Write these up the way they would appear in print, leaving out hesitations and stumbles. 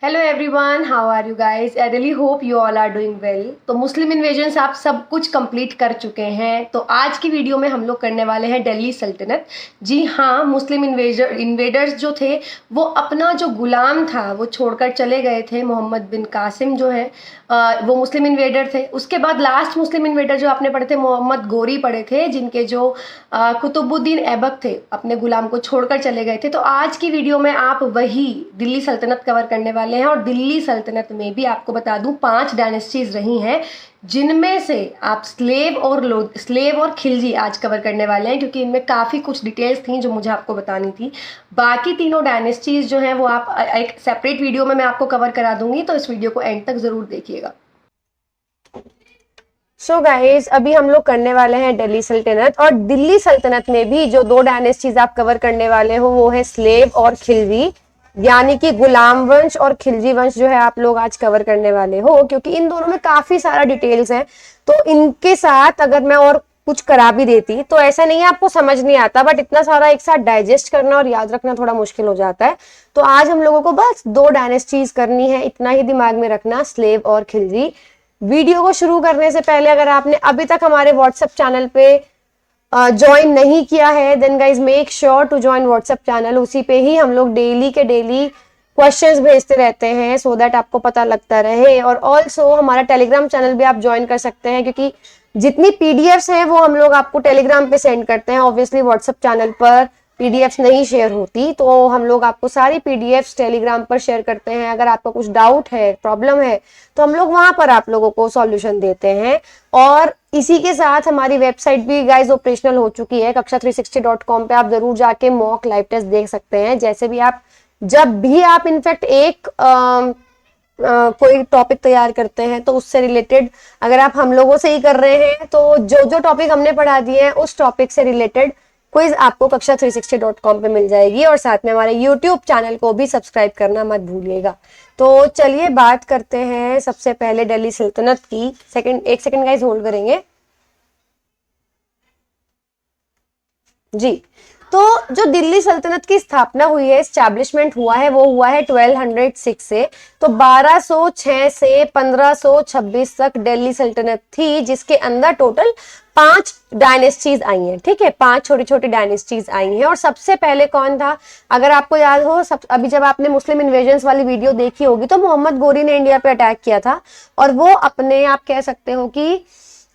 Hello everyone, how are you guys? I really hope you all are doing well. तो Muslim invasions आप सब कुछ complete कर चुके हैं। तो आज की वीडियो में हम लोग करने वाले हैं दिल्ली सल्तनत। जी हाँ, मुस्लिम इन्वेडर्स जो थे वो अपना जो गुलाम था वो छोड़कर चले गए थे। मोहम्मद बिन कासिम जो है वो मुस्लिम इन्वेडर थे। उसके बाद लास्ट मुस्लिम इन्वेडर जो आपने पढ़े थे मोहम्मद गोरी पढ़े थे, जिनके जो कुतुबुद्दीन ऐबक थे अपने गुलाम को छोड़कर चले गए थे। तो आज की वीडियो में आप वही दिल्ली सल्तनत कवर करने वाले हैं। और दिल्ली सल्तनत में भी आपको बता दूं 5 डायनेस्टीज रही हैं, जिनमें से आप स्लेव और खिलजी आज कवर करने वाले हैं, क्योंकि इनमें काफ़ी कुछ डिटेल्स थी जो मुझे आपको बतानी थी। बाकी तीनों डायनेस्टीज जो हैं वो आप एक सेपरेट वीडियो में मैं आपको कवर करा दूंगी, तो इस वीडियो को एंड तक ज़रूर देखिएगा। सो गाइज, अभी हम लोग करने वाले हैं दिल्ली सल्तनत। और दिल्ली सल्तनत में भी जो 2 डायनेस्टीज आप कवर करने वाले हो वो है स्लेव और खिलजी, यानी कि गुलाम वंश और खिलजी वंश जो है आप लोग आज कवर करने वाले हो, क्योंकि इन दोनों में काफी सारा डिटेल्स है। तो इनके साथ अगर मैं और कुछ करा भी देती तो ऐसा नहीं है आपको समझ नहीं आता, बट इतना सारा एक साथ डाइजेस्ट करना और याद रखना थोड़ा मुश्किल हो जाता है। तो आज हम लोगों को बस 2 डायनेस्टीज करनी है, इतना ही दिमाग में रखना, स्लेव और खिलजी। वीडियो को शुरू करने से पहले अगर आपने अभी तक हमारे व्हाट्सएप चैनल पे ज्वाइन नहीं किया है, then guys make sure to join WhatsApp channel. उसी पे ही हम लोग डेली के डेली क्वेश्चंस भेजते रहते हैं, सो दैट आपको पता लगता रहे। और ऑल्सो हमारा टेलीग्राम चैनल भी आप ज्वाइन कर सकते हैं, क्योंकि जितनी पीडीएफ्स हैं वो हम लोग आपको टेलीग्राम पे सेंड करते हैं। ऑब्वियसली व्हाट्सएप चैनल पर पीडीएफ्स नहीं शेयर होती, तो हम लोग आपको सारी पीडीएफ्स टेलीग्राम पर शेयर करते हैं। अगर आपका कुछ डाउट है, प्रॉब्लम है, तो हम लोग वहां पर आप लोगों को सॉल्यूशन देते हैं। और इसी के साथ हमारी वेबसाइट भी गाइज ऑपरेशनल हो चुकी है, कक्षा360.com पे आप जरूर जाके मॉक लाइव टेस्ट देख सकते हैं। जैसे भी आप जब भी आप इनफैक्ट एक कोई टॉपिक तैयार करते हैं तो उससे रिलेटेड अगर आप हम लोगों से ही कर रहे हैं तो जो जो टॉपिक हमने पढ़ा दिए हैं उस टॉपिक से रिलेटेड क्विज आपको कक्षा360.com पे मिल जाएगी। और साथ में हमारे यूट्यूब चैनल को भी सब्सक्राइब करना मत भूलिएगा। तो चलिए बात करते हैं सबसे पहले दिल्ली सल्तनत की। एक सेकंड गाइस होल्ड करेंगे जी। तो जो दिल्ली सल्तनत की स्थापना हुई है, एस्टैब्लिशमेंट हुआ है, वो हुआ है 1206 से। तो 1206 से 1526 तक दिल्ली सल्तनत थी, जिसके अंदर टोटल 5 डायनेस्टीज आई हैं। ठीक है, 5 छोटी छोटी डायनेस्टीज आई हैं। और सबसे पहले कौन था, अगर आपको याद हो, अभी जब आपने मुस्लिम इन्वेजन्स वाली वीडियो देखी होगी तो मोहम्मद गोरी ने इंडिया पे अटैक किया था, और वो अपने आप कह सकते हो कि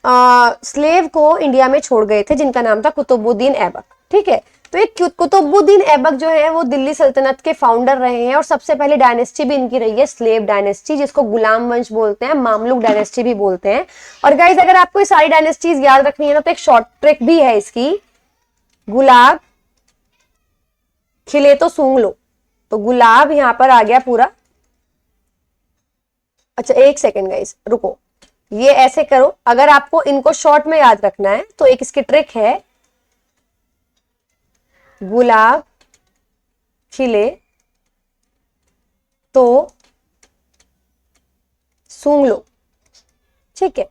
स्लेव को इंडिया में छोड़ गए थे, जिनका नाम था कुतुबुद्दीन ऐबक। ठीक है, तो एक कुतुबुद्दीन ऐबक जो है वो दिल्ली सल्तनत के फाउंडर रहे हैं। और सबसे पहले डायनेस्टी भी इनकी रही है स्लेव डायनेस्टी, जिसको गुलाम वंश बोलते हैं, मामलुक डायनेस्टी भी बोलते हैं। और गाइस अगर आपको ये सारी डायनेस्टीज याद रखनी है ना, तो एक शॉर्ट ट्रिक भी है इसकी, गुलाब खिले तो सूंघ लो। तो गुलाब यहां पर आ गया पूरा। अच्छा एक सेकेंड गाइस रुको, ये ऐसे करो, अगर आपको इनको शॉर्ट में याद रखना है तो एक इसकी ट्रिक है, गुलाब खिले तो सूंघ लो। ठीक है,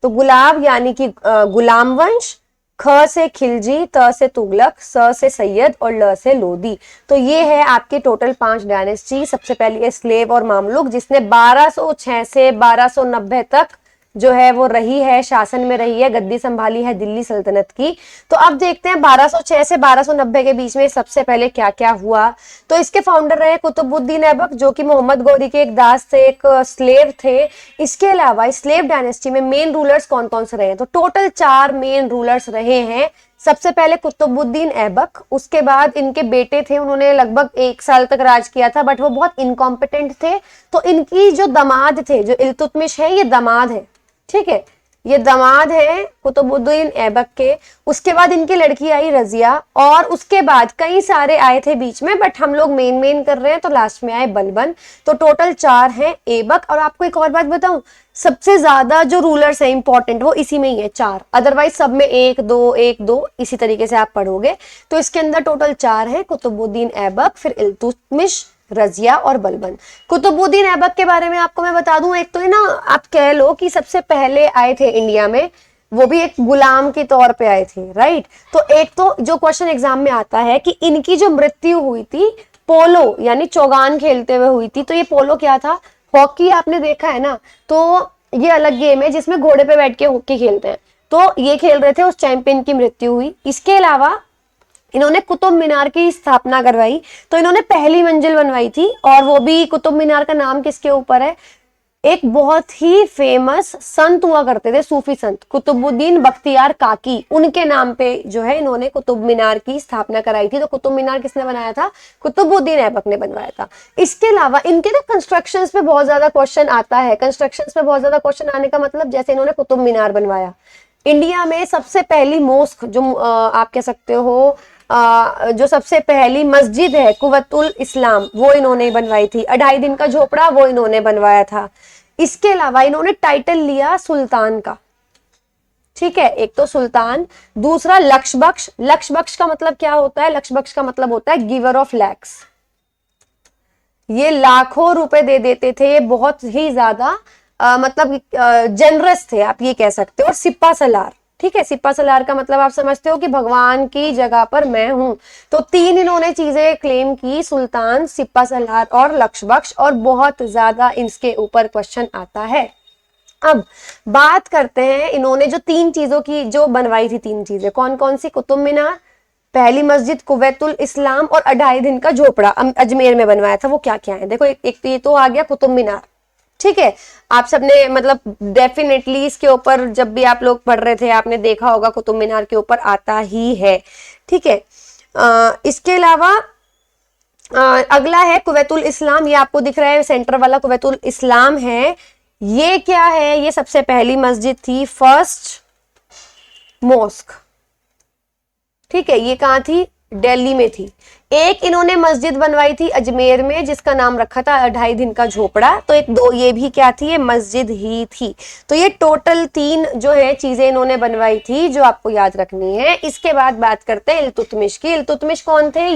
तो गुलाब यानी कि गुलाम वंश, ख से खिलजी, त से तुगलक, स से सैयद और ल से लोदी। तो ये है आपके टोटल 5 डायनेस्टी। सबसे पहले है स्लेव और मामलुक, जिसने 1206 से 1290 तक जो है वो रही है, शासन में रही है, गद्दी संभाली है दिल्ली सल्तनत की। तो अब देखते हैं 1206 से 1290 के बीच में सबसे पहले क्या क्या हुआ। तो इसके फाउंडर रहे कुतुबुद्दीन ऐबक, जो कि मोहम्मद गौरी के एक दास थे, एक स्लेव थे। इसके अलावा स्लेव डायनेस्टी में मेन रूलर्स कौन कौन से रहे, तो टोटल 4 मेन रूलर्स रहे हैं। सबसे पहले कुतुबुद्दीन ऐबक, उसके बाद इनके बेटे थे, उन्होंने लगभग 1 साल तक राज किया था, बट वो बहुत इनकॉम्पिटेंट थे। तो इनकी जो दामाद थे, जो इल्तुतमिश है, ये दामाद है। ठीक है, ये दामाद है कुतुबुद्दीन ऐबक के। उसके बाद इनकी लड़की आई रजिया, और उसके बाद कई सारे आए थे बीच में, बट हम लोग मेन कर रहे हैं, तो लास्ट में आए बलबन। तो टोटल 4 हैं ऐबक। और आपको एक और बात बताऊं, सबसे ज्यादा जो रूलर्स हैं इंपॉर्टेंट वो इसी में ही है 4, अदरवाइज सब में 1 2 इसी तरीके से आप पढ़ोगे। तो इसके अंदर टोटल 4 है, कुतुबुद्दीन ऐबक, फिर इल्तुतमिश, रजिया और बलबन। कुतुबुद्दीन ऐबक के बारे में आपको मैं बता दूं, एक तो है ना, आप कह लो कि सबसे पहले आए थे इंडिया में, वो भी एक गुलाम के तौर पे आए थे, राइट। तो एक तो जो क्वेश्चन एग्जाम में आता है कि इनकी जो मृत्यु हुई थी पोलो यानी चौगान खेलते हुए हुई थी। तो ये पोलो क्या था? हॉकी आपने देखा है ना, तो ये अलग गेम है जिसमें घोड़े पे बैठ के हॉकी खेलते हैं। तो ये खेल रहे थे, उस चैंपियन की मृत्यु हुई। इसके अलावा इन्होंने कुतुब मीनार की स्थापना करवाई। तो इन्होंने पहली मंजिल बनवाई थी, और वो भी कुतुब मीनार का नाम किसके ऊपर है? एक बहुत ही फेमस संत हुआ करते थे, सूफी संत कुतुबुद्दीन बख्तियार काकी, उनके नाम पे जो है इन्होंने कुतुब मीनार की स्थापना कराई थी। तो कुतुब मीनार किसने बनाया था? कुतुबुद्दीन ऐबक ने बनवाया था। इसके अलावा इनके ना कंस्ट्रक्शंस पे बहुत ज्यादा क्वेश्चन आता है। कंस्ट्रक्शंस पे बहुत ज्यादा क्वेश्चन आने का मतलब, जैसे इन्होंने कुतुब मीनार बनवाया, इंडिया में सबसे पहली मोस्क जो आप कह सकते हो जो सबसे पहली मस्जिद है कुव्वतुल इस्लाम, वो इन्होंने बनवाई थी। 2.5 दिन का झोपड़ा वो इन्होंने बनवाया था। इसके अलावा इन्होंने टाइटल लिया सुल्तान का, ठीक है, एक तो सुल्तान, दूसरा लक्षबख्श। लक्षबख्श का मतलब क्या होता है? लक्षबख्श का मतलब होता है गिवर ऑफ लैक्स। ये लाखों रुपए दे देते थे, ये बहुत ही ज्यादा मतलब जनरस थे, आप ये कह सकते हो। और सिप्पा सलार, ठीक है, सिप्पा सलार का मतलब आप समझते हो कि भगवान की जगह पर मैं हूं। तो 3 इन्होंने चीजें क्लेम की, सुल्तान, सिप्पा सलार और लक्षबख्श, और बहुत ज्यादा इसके ऊपर क्वेश्चन आता है। अब बात करते हैं इन्होंने जो 3 चीजों की जो बनवाई थी, 3 चीजें कौन कौन सी? कुतुब मीनार, पहली मस्जिद कुव्वतुल इस्लाम, और 2.5 दिन का झोपड़ा अजमेर में बनवाया था। वो क्या क्या है देखो, एक तो ये तो आ गया कुतुब मीनार, ठीक है। आप सबने मतलब डेफिनेटली इसके ऊपर जब भी आप लोग पढ़ रहे थे आपने देखा होगा, कुतुब मीनार के ऊपर आता ही है, ठीक है। इसके अलावा अगला है कुव्वतुल इस्लाम, ये आपको दिख रहा है सेंटर वाला कुव्वतुल इस्लाम है। ये क्या है? ये सबसे पहली मस्जिद थी, फर्स्ट मॉस्क, ठीक है। ये कहां थी? दिल्ली में थी। एक इन्होंने मस्जिद बनवाई थी अजमेर में जिसका नाम रखा था 2.5 दिन का झोपड़ा। तो एक दो ये भी क्या थी? ये मस्जिद ही थी। तो ये टोटल 3 जो है चीजें इन्होंने बनवाई थी जो आपको याद रखनी है। इसके बाद बात करते हैं इल्तुतमिश की। इल्तुतमिश कौन थे?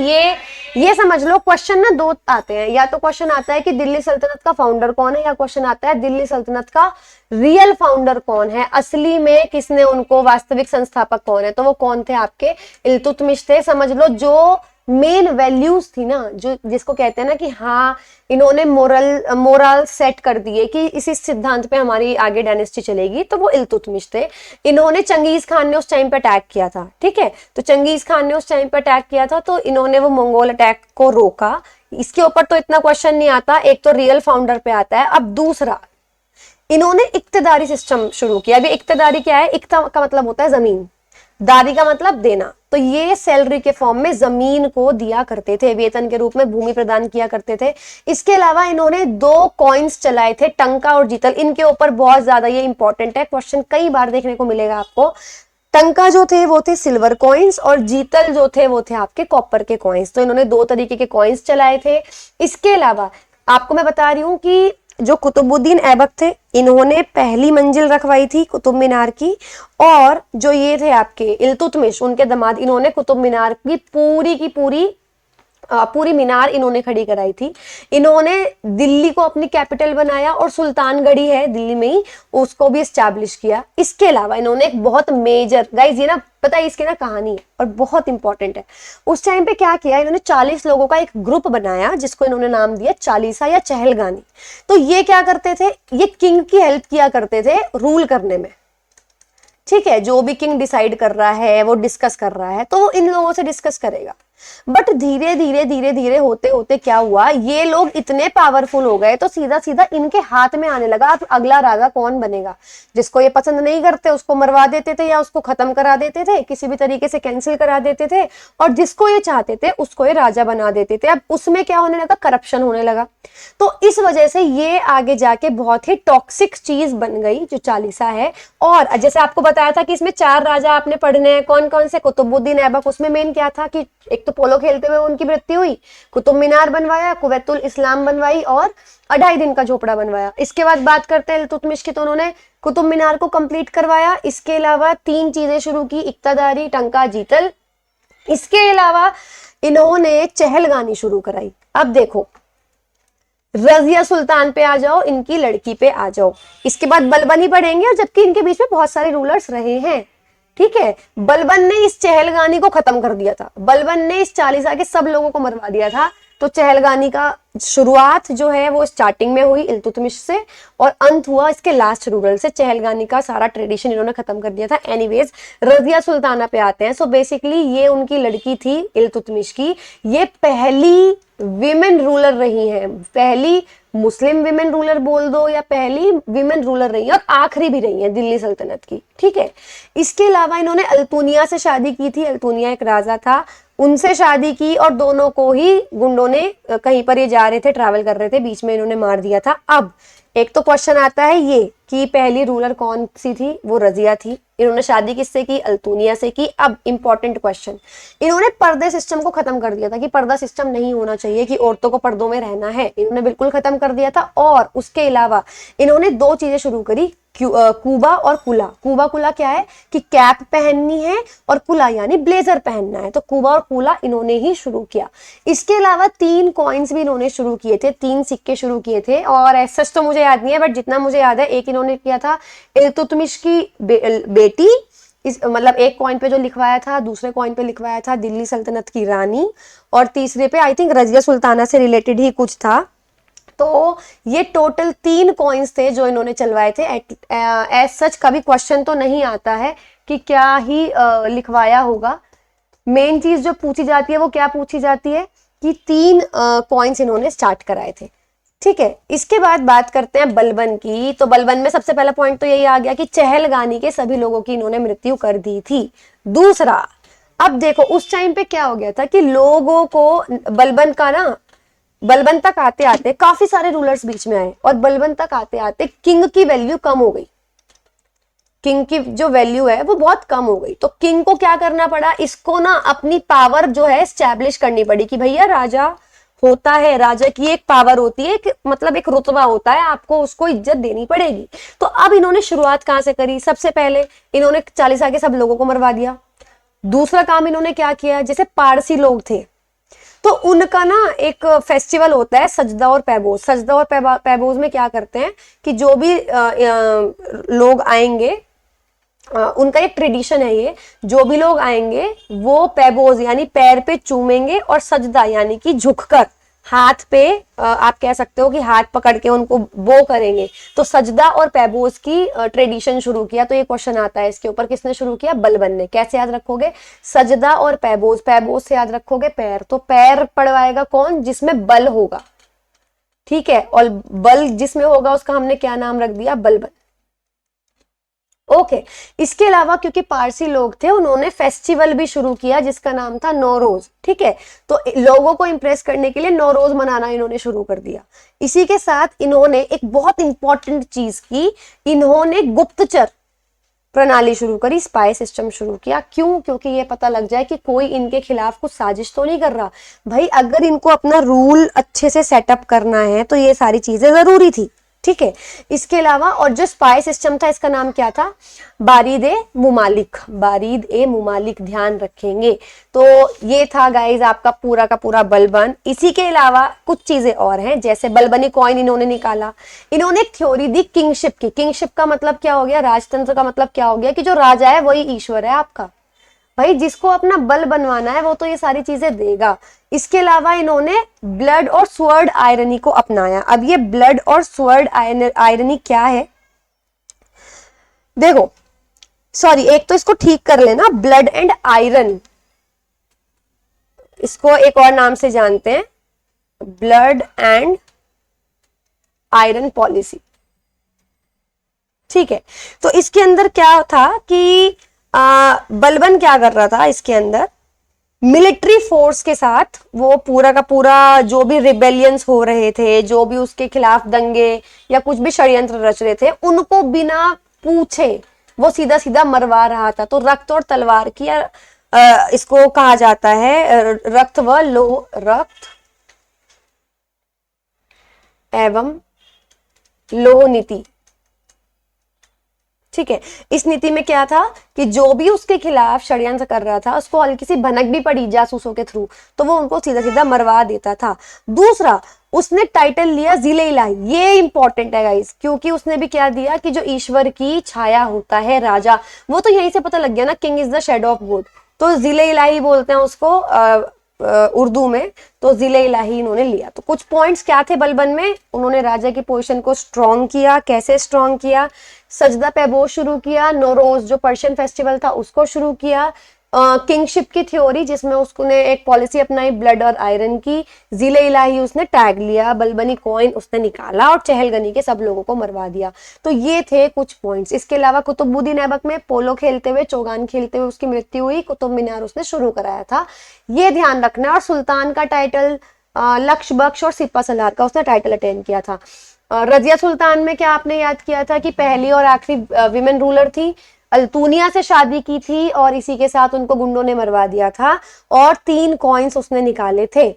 ये समझ लो, क्वेश्चन ना 2 आते हैं, या तो क्वेश्चन आता है कि दिल्ली सल्तनत का फाउंडर कौन है, या क्वेश्चन आता है दिल्ली सल्तनत का रियल फाउंडर कौन है, असली में किसने उनको, वास्तविक संस्थापक कौन है। तो वो कौन थे? आपके इल्तुतमिश थे। समझ लो जो मेन वैल्यूज थी ना, जो जिसको कहते हैं ना कि हाँ इन्होंने मोरल सेट कर दिए कि इसी सिद्धांत पे हमारी आगे डायनेस्टी चलेगी, तो वो इल्तुतमिश थे। इन्होंने, चंगेज खान ने उस टाइम पे अटैक किया था, ठीक है। तो चंगेज खान ने उस टाइम पे अटैक किया था, तो इन्होंने वो मंगोल अटैक को रोका। इसके ऊपर तो इतना क्वेश्चन नहीं आता, एक तो रियल फाउंडर पे आता है। अब दूसरा, इन्होंने इक्तदारी सिस्टम शुरू किया। अभी इक्तदारी क्या है? इक्ता का मतलब होता है जमीन, दारी का मतलब देना। तो ये सैलरी के फॉर्म में जमीन को दिया करते थे, वेतन के रूप में भूमि प्रदान किया करते थे। इसके अलावा इन्होंने 2 कॉइन्स चलाए थे, टंका और जीतल। इनके ऊपर बहुत ज्यादा ये इंपॉर्टेंट है, क्वेश्चन कई बार देखने को मिलेगा आपको। टंका जो थे वो थे सिल्वर कॉइन्स, और जीतल जो थे वो थे आपके कॉपर के कॉइन्स। तो इन्होंने 2 तरीके के कॉइन्स चलाए थे। इसके अलावा आपको मैं बता रही हूं कि जो कुतुबुद्दीन ऐबक थे, इन्होंने पहली मंजिल रखवाई थी कुतुब मीनार की, और जो ये थे आपके इल्तुतमिश, उनके दामाद, इन्होंने कुतुब मीनार की पूरी मीनार इन्होंने खड़ी कराई थी। इन्होंने दिल्ली को अपनी कैपिटल बनाया, और सुल्तानगढ़ी है दिल्ली में ही, उसको भी एस्टैब्लिश किया। इसके अलावा इन्होंने एक बहुत मेजर, गाइस ये ना पता है इसकी ना कहानी है और बहुत इंपॉर्टेंट है। उस टाइम पे क्या किया इन्होंने? 40 लोगों का एक ग्रुप बनाया जिसको इन्होंने नाम दिया चालीसा या चहलगानी। तो ये क्या करते थे? ये किंग की हेल्प किया करते थे रूल करने में, ठीक है। जो भी किंग डिसाइड कर रहा है, वो डिस्कस कर रहा है, तो वो इन लोगों से डिस्कस करेगा। बट धीरे धीरे होते होते क्या हुआ, ये लोग इतने पावरफुल हो गए, तो सीधा सीधा इनके हाथ में आने लगा अब अगला राजा कौन बनेगा। जिसको ये पसंद नहीं करते उसको मरवा देते थे, या उसको खत्म करा देते थे, किसी भी तरीके से कैंसिल करा देते थे, और जिसको ये चाहते थे उसको ये राजा बना देते थे। अब उसमें क्या होने लगा? करप्शन होने लगा। तो इस वजह से ये आगे जाके बहुत ही टॉक्सिक चीज बन गई जो चालीसा है। और जैसे आपको बताया था कि इसमें 4 राजा आपने पढ़ने हैं, कौन कौन से? कुतुबुद्दीन ऐबक। उसमें मेन क्या था कि एक तो पोलो खेलते हुए उनकी मृत्यु हुई, कुतुब मीनार बनवाया, कुव्वतुल इस्लाम बनवाई, और 2.5 दिन का झोपड़ा बनवाया। इसके बाद बात करते हैं इल्तुतमिश की, तो उन्होंने कुतुब मीनार को कंप्लीट करवाया। इसके अलावा 3 चीजें शुरू की, इक्तादारी, टंका, जीतल। इसके अलावा इन्होंने चहलगानी शुरू कराई। अब देखो, रजिया सुल्तान पे आ जाओ, इनकी लड़की पे आ जाओ, इसके बाद बलबन ही पढ़ेंगे, और जबकि इनके बीच में बहुत सारे रूलर्स रहे हैं, ठीक है। बलबन ने इस चहलगानी को खत्म कर दिया था, बलबन ने इस चालीसा के सब लोगों को मरवा दिया था। तो तो चहलगानी का शुरुआत जो है वो स्टार्टिंग में हुई इल्तुतमिश से और अंत हुआ इसके लास्ट रूरल से। चहलगानी का सारा ट्रेडिशन इन्होंने खत्म कर दिया था। एनीवेज रजिया सुल्ताना पे आते हैं। सो बेसिकली ये उनकी लड़की थी इल्तुतमिश की, ये पहली विमेन रूलर रही हैं, पहली मुस्लिम विमेन रूलर बोल दो या पहली विमेन रूलर रही है और आखिरी भी रही है दिल्ली सल्तनत की, ठीक है। इसके अलावा इन्होंने अल्तुनिया से शादी की थी, अल्तुनिया एक राजा था, उनसे शादी की और दोनों को ही गुंडों ने, कहीं पर ये जा रहे थे, ट्रैवल कर रहे थे, बीच में इन्होंने मार दिया था। अब एक तो क्वेश्चन आता है ये कि पहली रूलर कौन सी थी, वो रजिया थी। इन्होंने शादी किससे की, अल्तुनिया से की। अब इंपॉर्टेंट क्वेश्चन, इन्होंने पर्दे सिस्टम को खत्म कर दिया था कि पर्दा सिस्टम नहीं होना चाहिए, कि औरतों को पर्दों में रहना है, इन्होंने बिल्कुल खत्म कर दिया था। और उसके अलावा इन्होंने दो चीजें शुरू करी, कूबा और कुला। कूबा कुला क्या है कि कैप पहननी है और कुला यानी ब्लेजर पहनना है, तो कूबा और कुला इन्होंने ही शुरू किया। इसके अलावा 3 कॉइन्स भी इन्होंने शुरू किए थे, 3 सिक्के शुरू किए थे, और सच तो मुझे याद नहीं है, बट जितना मुझे याद है एक इन्होंने किया था इल्तुतमिश की बेटी, इस मतलब एक कॉइन पे जो लिखवाया था, दूसरे कॉइन पे लिखवाया था दिल्ली सल्तनत की रानी, और तीसरे पे आई थिंक रजिया सुल्ताना से रिलेटेड ही कुछ था। तो ये टोटल 3 कॉइन्स थे जो इन्होंने चलवाए थे। एज सच कभी क्वेश्चन तो नहीं आता है कि क्या ही लिखवाया होगा। मेन चीज जो पूछी जाती है वो क्या पूछी जाती है कि 3 कॉइन्स इन्होंने स्टार्ट कराए थे, ठीक है। इसके बाद बात करते हैं बलबन की। तो बलबन में सबसे पहला पॉइंट तो यही आ गया कि चहलगानी के सभी लोगों की इन्होंने मृत्यु कर दी थी। दूसरा, अब देखो उस टाइम पे क्या हो गया था कि लोगों को बलबन तक आते आते काफी सारे रूलर्स बीच में आए और बलबन तक आते आते किंग की वैल्यू कम हो गई। किंग की जो वैल्यू है वो बहुत कम हो गई। तो किंग को क्या करना पड़ा, इसको ना अपनी पावर जो है एस्टैब्लिश करनी पड़ी कि भैया राजा होता है, राजा की एक पावर होती है, मतलब एक रुतबा होता है, आपको उसको इज्जत देनी पड़ेगी। तो अब इन्होंने शुरुआत कहां से करी, सबसे पहले इन्होंने 40 आगे सब लोगों को मरवा दिया। दूसरा काम इन्होंने क्या किया, जैसे पारसी लोग थे तो उनका ना एक फेस्टिवल होता है सजदा और पैबोज। सजदा और पैबोज में क्या करते हैं कि जो भी लोग आएंगे, उनका एक ट्रेडिशन है ये, जो भी लोग आएंगे वो पैबोज यानी पैर पे चूमेंगे और सजदा यानी कि झुककर हाथ पे आप कह सकते हो कि हाथ पकड़ के उनको वो करेंगे। तो सजदा और पैबोज की ट्रेडिशन शुरू किया। तो ये क्वेश्चन आता है इसके ऊपर, किसने शुरू किया, बलबन ने। कैसे याद रखोगे, सजदा और पैबोज, पैबोज से याद रखोगे पैर, तो पैर पड़वाएगा कौन, जिसमें बल होगा, ठीक है। और बल जिसमें होगा उसका हमने क्या नाम रख दिया, बलबन। ओके इसके अलावा क्योंकि पारसी लोग थे उन्होंने फेस्टिवल भी शुरू किया जिसका नाम था नौरोज, ठीक है। तो लोगों को इंप्रेस करने के लिए नौरोज मनाना इन्होंने शुरू कर दिया। इसी के साथ इन्होंने एक बहुत इंपॉर्टेंट चीज की, इन्होंने गुप्तचर प्रणाली शुरू करी, स्पाई सिस्टम शुरू किया। क्यों, क्योंकि ये पता लग जाए कि कोई इनके खिलाफ कुछ साजिश तो नहीं कर रहा। भाई अगर इनको अपना रूल अच्छे से सेटअप करना है तो ये सारी चीजें जरूरी थी, ठीक है। इसके अलावा और जो स्पाई सिस्टम था इसका नाम क्या था, बारीद ए मुमालिक, बारीद ए मुमालिक, ध्यान रखेंगे। तो ये था गाइज आपका पूरा का पूरा बलबन। इसी के अलावा कुछ चीजें और हैं, जैसे बलबनी कॉइन इन्होंने निकाला। इन्होंने एक थ्योरी दी किंगशिप की। किंगशिप का मतलब क्या हो गया, राजतंत्र का मतलब क्या हो गया कि जो राजा है वही ईश्वर है आपका। भाई जिसको अपना बल बनवाना है वो तो ये सारी चीजें देगा। इसके अलावा इन्होंने ब्लड और स्वर्ड आयरनी को अपनाया। अब ये ब्लड और स्वर्ड आयरनी क्या है, देखो सॉरी एक तो इसको ठीक कर लेना, ब्लड एंड आयरन, इसको एक और नाम से जानते हैं, ब्लड एंड आयरन पॉलिसी, ठीक है। तो इसके अंदर क्या था कि बलबन क्या कर रहा था, इसके अंदर मिलिट्री फोर्स के साथ वो पूरा का पूरा जो भी रिबेलियंस हो रहे थे, जो भी उसके खिलाफ दंगे या कुछ भी षड्यंत्र रच रहे थे, उनको बिना पूछे वो सीधा सीधा मरवा रहा था। तो रक्त और तलवार की इसको कहा जाता है रक्त व लोह, रक्त एवं लोह नीति, ठीक है। इस नीति में क्या था कि जो भी उसके खिलाफ षड्यंत्र कर रहा था उसको हल्की सी भनक भी पड़ी जासूसों के थ्रू तो वो उनको सीधा सीधा मरवा देता था। दूसरा, उसने टाइटल लिया जिले इलाही। ये इंपॉर्टेंट है गाइस, क्योंकि उसने भी क्या दिया कि जो ईश्वर की छाया होता है राजा, वो तो यहीं से पता लग गया ना, king is the shadow of God. तो जिले इलाही बोलते हैं उसको, उर्दू में, तो जिले इलाही इन्होंने लिया। तो कुछ पॉइंट्स क्या थे बलबन में, उन्होंने राजा की पोजीशन को स्ट्रॉन्ग किया। कैसे स्ट्रॉन्ग किया? सजदा पैबोश शुरू किया, नौरोज जो पर्शियन फेस्टिवल था उसको शुरू किया, किंगशिप की थ्योरी जिसमें उसने एक पॉलिसी अपनाई ब्लड और आयरन की, जिले इलाही उसने टैग लिया, बलबनी कॉइन उसने निकाला और चहलगनी के सब लोगों को मरवा दिया। तो ये थे कुछ पॉइंट्स। इसके अलावा कुतुबुद्दीन ऐबक में पोलो खेलते हुए, चौगान खेलते हुए उसकी मृत्यु हुई, कुतुब मीनार उसने शुरू कराया था, ये ध्यान रखना। और सुल्तान का टाइटल लक्ष्य बख्श और सिपा सलार का उसने टाइटल अटेंड किया था। रजिया सुल्तान में क्या आपने याद किया था कि पहली और आखिरी विमेन रूलर थी, अल्तुनिया से शादी की थी और इसी के साथ उनको गुंडों ने मरवा दिया था, और 3 कॉइन्स उसने निकाले थे।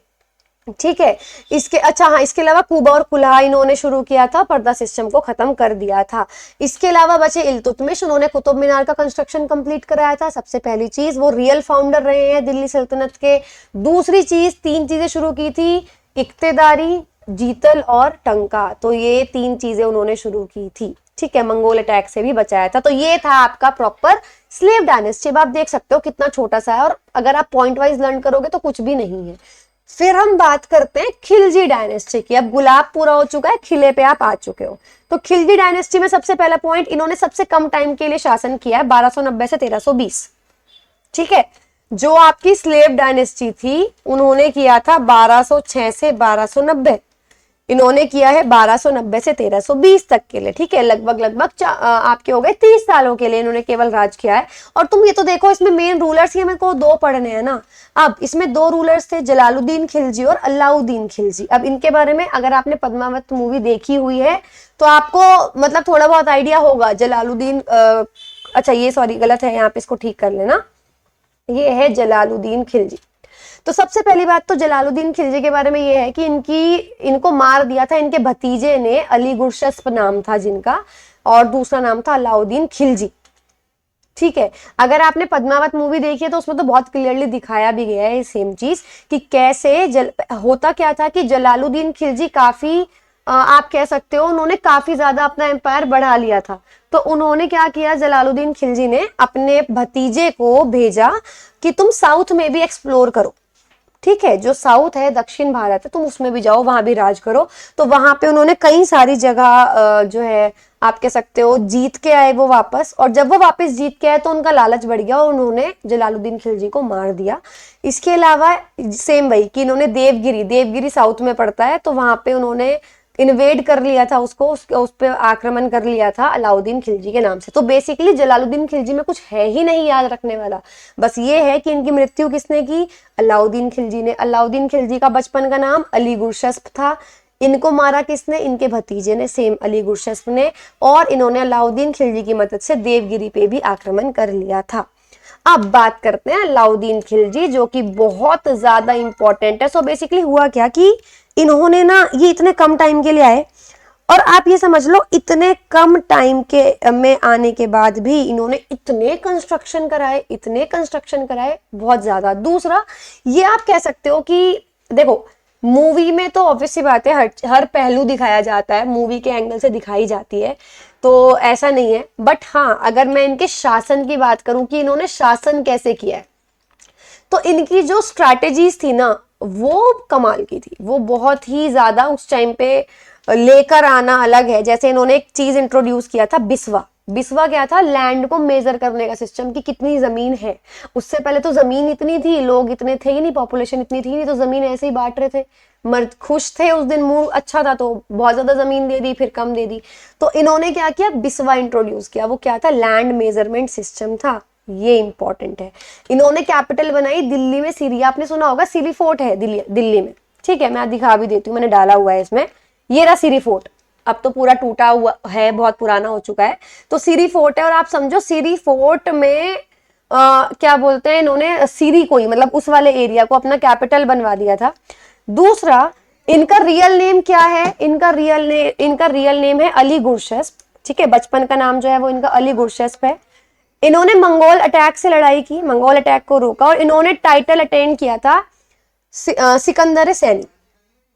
ठीक है, इसके हाँ, इसके अलावा कुबा और कुल्हा इन्होंने शुरू किया था, पर्दा सिस्टम को खत्म कर दिया था। इसके अलावा बचे इल्तुतमिश, उन्होंने कुतुब मीनार का कंस्ट्रक्शन कंप्लीट कराया था। सबसे पहली चीज, वो रियल फाउंडर रहे हैं दिल्ली सल्तनत के। दूसरी चीज, 3 चीजें शुरू की थी, इक्तेदारी, जीतल और टंका। तो ये 3 चीजें उन्होंने शुरू की थी। ठीक है, मंगोल अटैक से भी बचाया था। तो ये था आपका प्रॉपर स्लेव डायनेस्टी। अब आप देख सकते हो कितना छोटा सा है, और अगर आप पॉइंट वाइज लर्न करोगे तो कुछ भी नहीं है। फिर हम बात करते हैं खिलजी डायनेस्टी की। अब गुलाब पूरा हो चुका है, खिले पे आप आ चुके हो। तो खिलजी डायनेस्टी में सबसे पहला पॉइंट, इन्होंने सबसे कम टाइम के लिए शासन किया है, 1290 से 1320। ठीक है, जो आपकी स्लेव डायनेस्टी थी उन्होंने किया था 1206 से 1290, इन्होंने किया है 1290 से 1320 तक के लिए। ठीक है, लगभग आपके हो गए 30 सालों के लिए इन्होंने केवल राज किया है। और तुम ये तो देखो, इसमें मेन रूलर्स ही हमें को 2 पढ़ने हैं ना। अब इसमें 2 रूलर्स थे, जलालुद्दीन खिलजी और अलाउद्दीन खिलजी। अब इनके बारे में अगर आपने पद्मावत मूवी देखी हुई है तो आपको मतलब थोड़ा बहुत आइडिया होगा। जलालुद्दीन अच्छा ये सॉरी गलत है, यहाँ पे इसको ठीक कर लेना, ये है जलालुद्दीन खिलजी। तो सबसे पहली बात तो जलालुद्दीन खिलजी के बारे में ये है कि इनको मार दिया था इनके भतीजे ने, अली गुरशस्प नाम था जिनका, और दूसरा नाम था अलाउद्दीन खिलजी। ठीक है, अगर आपने पद्मावत मूवी देखी है तो उसमें तो बहुत क्लियरली दिखाया भी गया है सेम चीज कि कैसे होता क्या था कि जलालुद्दीन खिलजी काफी आप कह सकते हो उन्होंने काफी ज्यादा अपना एम्पायर बढ़ा लिया था। तो उन्होंने क्या किया, जलालुद्दीन खिलजी ने अपने भतीजे को भेजा कि तुम साउथ में भी एक्सप्लोर करो। ठीक है, जो साउथ है, दक्षिण भारत है, तुम उसमें भी जाओ, वहां भी राज करो। तो वहां पे उन्होंने कई सारी जगह जो है आप कह सकते हो जीत के आए वो वापस। और जब वो वापस जीत के आए तो उनका लालच बढ़ गया और उन्होंने जलालुद्दीन खिलजी को मार दिया। इसके अलावा सेम वही कि इन्होंने देवगिरी साउथ में पड़ता है, तो वहां पे उन्होंने इन्वेड कर लिया था उसको, उस पर आक्रमण कर लिया था अलाउद्दीन खिलजी के नाम से। तो बेसिकली जलालुद्दीन खिलजी में कुछ है ही नहीं याद रखने वाला, बस ये है कि इनकी मृत्यु किसने की, अलाउद्दीन खिलजी ने। अलाउद्दीन खिलजी का बचपन का नाम अली गुरशस्प था। इनको मारा किसने, इनके भतीजे ने, सेम अली गुरशस्प ने। और इन्होंने अलाउद्दीन खिलजी की मदद से देवगिरी पे भी आक्रमण कर लिया था। अब बात करते हैं अलाउद्दीन खिलजी, जो कि बहुत ज्यादा इंपॉर्टेंट है। सो बेसिकली हुआ क्या कि इन्होंने ना, ये इतने कम टाइम के लिए आए, और आप ये समझ लो इतने कम टाइम के में आने के बाद भी इन्होंने इतने कंस्ट्रक्शन कराए, बहुत ज्यादा। दूसरा ये आप कह सकते हो कि देखो मूवी में तो ऑब्वियसली बात है हर पहलू दिखाया जाता है, मूवी के एंगल से दिखाई जाती है, तो ऐसा नहीं है। बट हाँ, अगर मैं इनके शासन की बात करूं कि इन्होंने शासन कैसे किया है, तो इनकी जो स्ट्रैटेजीज थी ना वो कमाल की थी। वो बहुत ही ज्यादा उस टाइम पे लेकर आना अलग है। जैसे इन्होंने एक चीज इंट्रोड्यूस किया था, बिस्वा क्या था, लैंड को मेजर करने का सिस्टम कि कितनी जमीन है। उससे पहले तो जमीन इतनी थी, लोग इतने थे ही नहीं, पॉपुलेशन इतनी थी नहीं, तो जमीन ऐसे ही बांट रहे थे। मर्द खुश थे उस दिन, मूड अच्छा था तो बहुत ज्यादा जमीन दे दी, फिर कम दे दी। तो इन्होंने क्या किया, बिस्वा इंट्रोड्यूस किया। वो क्या था, लैंड मेजरमेंट सिस्टम था। ये इंपॉर्टेंट है। इन्होंने कैपिटल बनाई दिल्ली में, सीरी, आपने सुना होगा सिरी फोर्ट है दिल्ली में। ठीक है, मैं दिखा भी देती हूँ, मैंने डाला हुआ है इसमें, ये रहा सिरी फोर्ट। अब तो पूरा टूटा हुआ है, बहुत पुराना हो चुका है। तो सिरी फोर्ट है, और आप समझो सिरी फोर्ट में क्या बोलते हैं, इन्होंने सिरी को ही, मतलब उस वाले एरिया को अपना कैपिटल बनवा दिया था। दूसरा, इनका रियल नेम क्या है, इनका रियल नेम है अली गुरशस्प। ठीक है, बचपन का नाम जो है वो इनका अली गुरशस्प है। इन्होंने मंगोल अटैक से लड़ाई की, मंगोल अटैक को रोका, और इन्होंने टाइटल अटेंड किया था सिकंदर सैनी।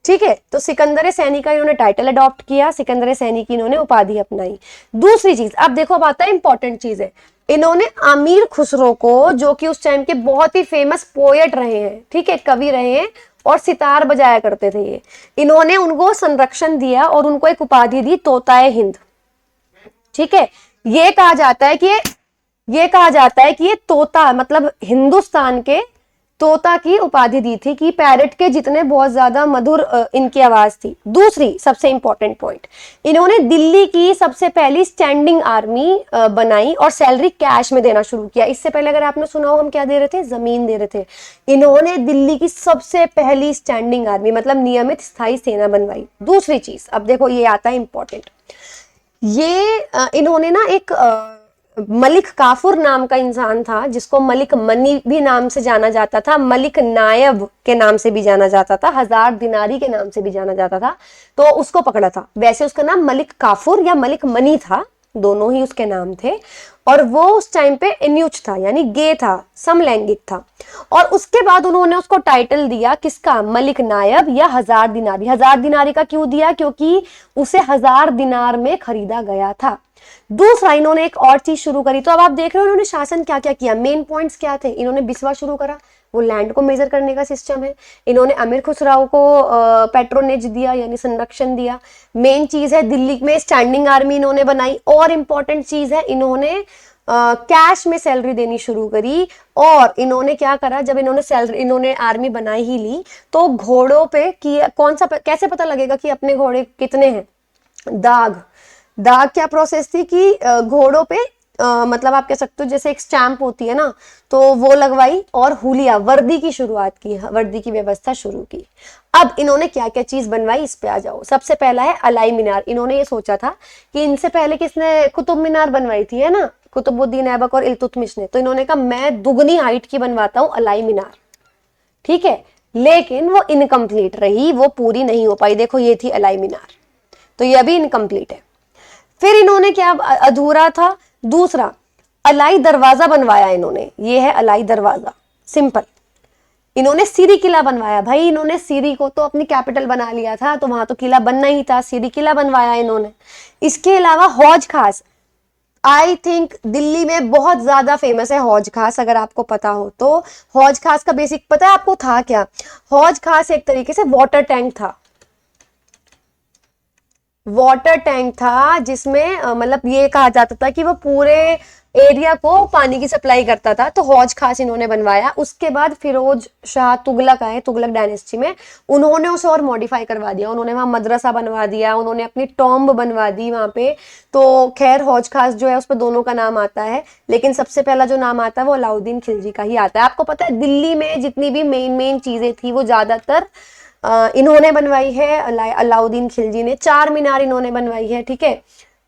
ठीक है, तो सिकंदर सैनी का इन्होंने टाइटल अडॉप्ट किया, सिकंदर सैनी की इन्होंने उपाधि अपनाई। दूसरी चीज, अब देखो अब आता है इंपॉर्टेंट चीज है, इन्होंने अमीर खुसरो को, जो कि उस टाइम के बहुत ही फेमस पोएट रहे हैं, ठीक है, कवि रहे हैं और सितार बजाया करते थे ये, इन्होंने उनको संरक्षण दिया और उनको एक उपाधि दी, तोताए हिंद। ठीक है, ये कहा जाता है कि ये तोता मतलब हिंदुस्तान के तोता की उपाधि दी थी, कि पैरट के जितने बहुत ज्यादा मधुर इनकी आवाज थी। दूसरी सबसे इंपॉर्टेंट पॉइंट, इन्होंने दिल्ली की सबसे पहली स्टैंडिंग आर्मी बनाई और सैलरी कैश में देना शुरू किया। इससे पहले अगर आपने सुना हो हम क्या दे रहे थे, जमीन दे रहे थे। इन्होंने दिल्ली की सबसे पहली स्टैंडिंग आर्मी मतलब नियमित स्थायी सेना बनवाई। दूसरी चीज, अब देखो ये आता है इंपॉर्टेंट, ये इन्होंने ना एक मलिक काफूर नाम का इंसान था, जिसको मलिक मनी भी नाम से जाना जाता था, मलिक नायब के नाम से भी जाना जाता था, 1000 दिनारी के नाम से भी जाना जाता था, तो उसको पकड़ा था। वैसे उसका नाम मलिक काफूर या मलिक मनी था, दोनों ही उसके नाम थे, और वो उस टाइम पे इन्यूच था, यानी गे था, समलैंगिक था। और उसके बाद उन्होंने उसको टाइटल दिया किसका, मलिक नायब या 1000 दिनारी। 1000 दिनारी का क्यों दिया, क्योंकि उसे 1000 दिनार में खरीदा गया था। दूसरा, इन्होंने एक और चीज शुरू करी, तो अब आप देख रहे हो इन्होंने शासन क्या क्या किया, मेन पॉइंट्स क्या थे। इन्होंने बिस्वा शुरू करा, वो लैंड को मेजर करने का सिस्टम है। इन्होंने अमीर खुसराओ को पेट्रोनेज दिया यानी संरक्षण दिया। मेन चीज है दिल्ली में स्टैंडिंग आर्मी इन्होंने बनाई, और इंपॉर्टेंट चीज है इन्होंने कैश में सैलरी देनी शुरू करी। और इन्होंने क्या करा, जब इन्होंने आर्मी बनाई ही ली, तो घोड़ों पे कि कैसे पता लगेगा कि अपने घोड़े कितने हैं, दाग क्या प्रोसेस थी कि घोड़ों पे मतलब आप कह सकते हो जैसे एक स्टैंप होती है ना, तो वो लगवाई, और हुलिया वर्दी की शुरुआत की, वर्दी की व्यवस्था शुरू की। अब इन्होंने क्या क्या चीज बनवाई, इस पे आ जाओ। सबसे पहला है अलाई मीनार। इन्होंने ये सोचा था कि इनसे पहले किसने कुतुब मीनार बनवाई थी, है ना, कुतुबुद्दीन ऐबक और इल्तुतमिश ने, तो इन्होंने कहा मैं दुगनी हाइट की बनवाता हूं अलाई मीनार। ठीक है, लेकिन वो इनकम्प्लीट रही, वो पूरी नहीं हो पाई। देखो ये थी अलाई मीनार, तो ये अभी इनकम्प्लीट है। फिर इन्होंने क्या अधूरा था, दूसरा अलाई दरवाजा बनवाया इन्होंने, ये है अलाई दरवाजा, सिंपल। इन्होंने सीरी किला बनवाया, भाई इन्होंने सीरी को तो अपनी कैपिटल बना लिया था, तो वहां तो किला बनना ही था, सीरी किला बनवाया इन्होंने। इसके अलावा हौज खास, आई थिंक दिल्ली में बहुत ज्यादा फेमस है हौज खास, अगर आपको पता हो तो। हौज खास का बेसिक पता है आपको था क्या, हौज खास एक तरीके से वाटर टैंक था, जिसमें मतलब ये कहा जाता था कि वो पूरे एरिया को पानी की सप्लाई करता था, तो हौज खास इन्होंने बनवाया। उसके बाद फिरोज शाह तुगलक आए, तुगलक डायनेस्टी में, उन्होंने उसे और मॉडिफाई करवा दिया, उन्होंने वहां मदरसा बनवा दिया, उन्होंने अपनी टॉम्ब बनवा दी वहां पे। तो खैर हौज खास जो है उस पर दोनों का नाम आता है, लेकिन सबसे पहला जो नाम आता है वो अलाउद्दीन खिलजी का ही आता है। आपको पता है दिल्ली में जितनी भी मेन चीजें थी वो ज्यादातर इन्होंने बनवाई है, अलाउद्दीन खिलजी ने। 4 मीनार इन्होंने बनवाई है, ठीक है,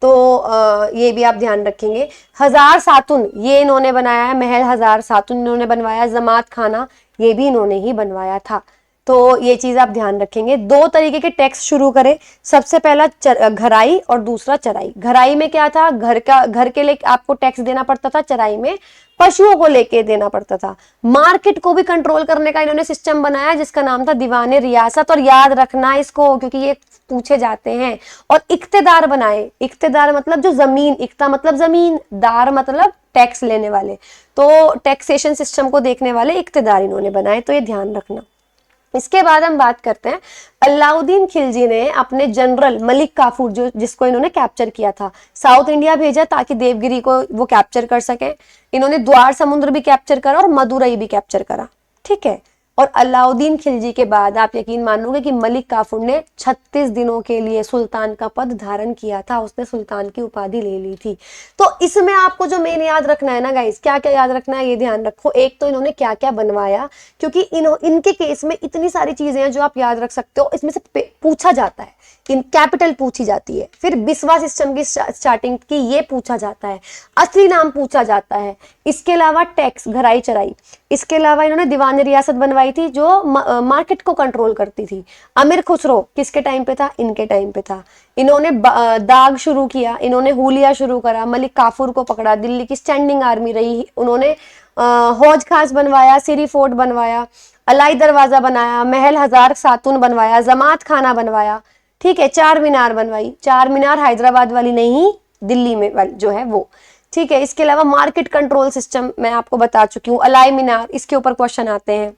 तो ये भी आप ध्यान रखेंगे। हजार सातुन ये इन्होंने बनाया है, महल हजार सातुन इन्होंने बनवाया। जमात खाना ये भी इन्होंने ही बनवाया था, तो ये चीज आप ध्यान रखेंगे। 2 तरीके के टैक्स शुरू करे, सबसे पहला घराई और दूसरा चराई। घराई में क्या था, घर के लिए आपको टैक्स देना पड़ता था, चराई में पशुओं को लेके देना पड़ता था। मार्केट को भी कंट्रोल करने का इन्होंने सिस्टम बनाया जिसका नाम था दीवाने रियासत, और याद रखना इसको क्योंकि ये पूछे जाते हैं। और इक्तेदार बनाए, इक्तेदार मतलब जो जमीन, इक्ता मतलब जमीन, दार मतलब टैक्स लेने वाले, तो टैक्सेशन सिस्टम को देखने वाले इक्तेदार इन्होंने बनाए, तो ये ध्यान रखना। इसके बाद हम बात करते हैं, अलाउद्दीन खिलजी ने अपने जनरल मलिक काफूर जिसको इन्होंने कैप्चर किया था, साउथ इंडिया भेजा ताकि देवगिरी को वो कैप्चर कर सके। इन्होंने द्वार समुद्र भी कैप्चर करा और मदुरई भी कैप्चर करा, ठीक है। और अलाउद्दीन खिलजी के बाद आप यकीन मानोगे कि मलिक काफूर ने 36 दिनों के लिए सुल्तान का पद धारण किया था, उसने सुल्तान की उपाधि ले ली थी। तो इसमें आपको जो मेन याद रखना है ना गाइस, क्या क्या याद रखना है ये ध्यान रखो। एक तो इन्होंने क्या क्या बनवाया, क्योंकि इनके केस में इतनी सारी चीजें हैं जो आप याद रख सकते हो, इसमें से पूछा जाता है, इन कैपिटल पूछी जाती है, फिर बिस्वा सिस्टम की स्टार्टिंग की ये पूछा जाता है, असली नाम पूछा जाता है। इसके अलावा टैक्स, घराई चराई, इसके अलावा इन्होंने दीवान रियासत बनवाई थी जो मार्केट को कंट्रोल करती थी। अमीर खुसरो किसके टाइम पे था? इनके टाइम पे था। इन्होंने दाग शुरू किया, इन्होंने हुलिया शुरू करा, मलिक काफूर को पकड़ा, दिल्ली की स्टैंडिंग आर्मी रही, उन्होंने हौज खास बनवाया, सिरी फोर्ट बनवाया, अलाई दरवाजा बनाया, महल हजार सातून बनवाया, जमात खाना बनवाया, ठीक है, चार मीनार बनवाई। चार मीनार हैदराबाद वाली नहीं, दिल्ली में वाली जो है वो, ठीक है। इसके अलावा मार्केट कंट्रोल सिस्टम मैं आपको बता चुकी हूँ। अलाई मीनार, इसके ऊपर क्वेश्चन आते हैं,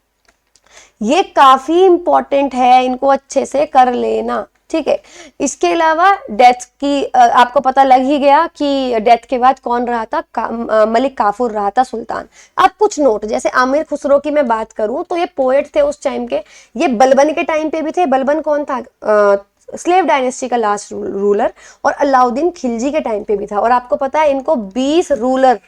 ये काफी इंपॉर्टेंट है, इनको अच्छे से कर लेना, ठीक है। इसके अलावा डेथ की आपको पता लग ही गया कि डेथ के बाद कौन रहा था? मलिक काफूर रहा था सुल्तान। अब कुछ नोट, जैसे आमिर खुसरो की मैं बात करूं तो ये पोएट थे उस टाइम के, ये बलबन के टाइम पे भी थे। बलबन कौन था? स्लेव डायनेस्टी का लास्ट रूलर, और अलाउद्दीन खिलजी के टाइम पे भी था। और आपको पता है इनको 20 रूलर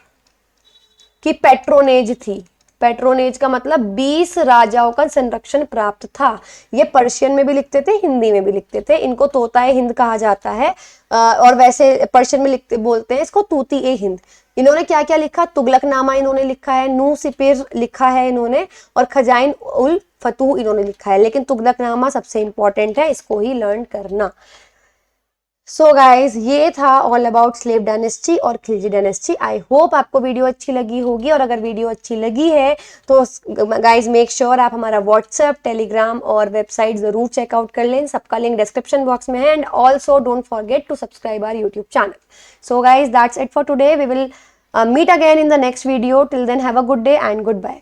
की पेट्रोनेज थी। पेट्रोनेज का मतलब 20 राजाओं का संरक्षण प्राप्त था। ये पर्शियन में भी लिखते थे, हिंदी में भी लिखते थे। इनको तोताए हिंद कहा जाता है, और वैसे पर्शियन में लिखते बोलते हैं इसको तूती ए हिंद। इन्होंने क्या क्या लिखा? तुगलकनामा इन्होंने लिखा है, नू सिपिर लिखा है इन्होंने, और खजाइन उल फतूह इन्होंने लिखा है। लेकिन तुगलकनामा सबसे इंपॉर्टेंट है, इसको ही लर्न करना। सो गाइज, ये था ऑल अबाउट स्लेव डायनेस्टी और खिलजी डायनेस्टी। आई होप आपको वीडियो अच्छी लगी होगी, और अगर वीडियो अच्छी लगी है तो गाइज मेक श्योर आप हमारा व्हाट्सएप, टेलीग्राम और वेबसाइट जरूर चेकआउट कर लें। सबका लिंक डिस्क्रिप्शन बॉक्स में है। And also don't forget to subscribe our YouTube channel. So guys, that's it for today. We will meet again in the next video. Till then, have a good day and goodbye.